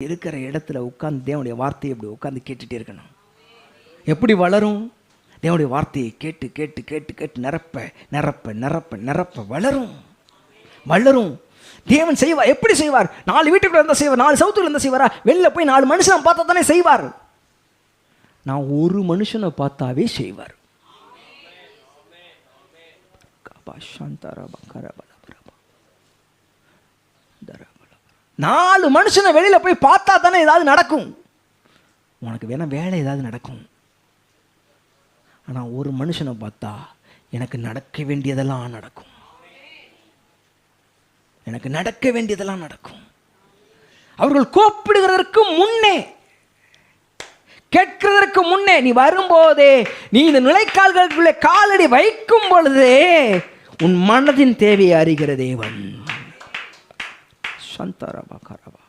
இருக்கிற இடத்துல உட்கார்ந்து தேவனுடைய வார்த்தையை இப்படி உட்கார்ந்து கேட்டுட்டே இருக்கணும். எப்படி வளரும்? தேவனுடைய வார்த்தையை கேட்டு கேட்டு கேட்டு கேட்டு நிரப்ப நிரப்ப நிரப்ப நிரப்ப வளரும் வளரும். தேவன் செய்வார். எப்படி செய்வார்? 4 வீட்டுக்குள்ள இருந்தால் செய்வார், 4 சவுத்துல இருந்தால் செய்வாரா? வெளில போய் 4 மனுஷனை பார்த்தா தானே செய்வார். நான் ஒரு மனுஷனை பார்த்தாவே செய்வார். 4 மனுஷனை வெளியில போய் பார்த்தா தானே ஏதாவது நடக்கும். உனக்கு வேணா வேலை ஏதாவது நடக்கும். ஆனா ஒரு மனுஷனை பார்த்தா எனக்கு நடக்க வேண்டியதெல்லாம் நடக்கும். எனக்கு நடக்க வேண்டியதெல்லாம் நடக்கும். அவர்கள் கூப்பிடுகிறதற்கு முன்னே, கேட்கிறதற்கு முன்னே, நீ வரும்போதே, நீ இந்த நிலைக்கால்களுக்குள்ளே காலடி வைக்கும் பொழுதே உன் மனதின் தேவையை அறிகிற தேவன். சந்தரபா கரபா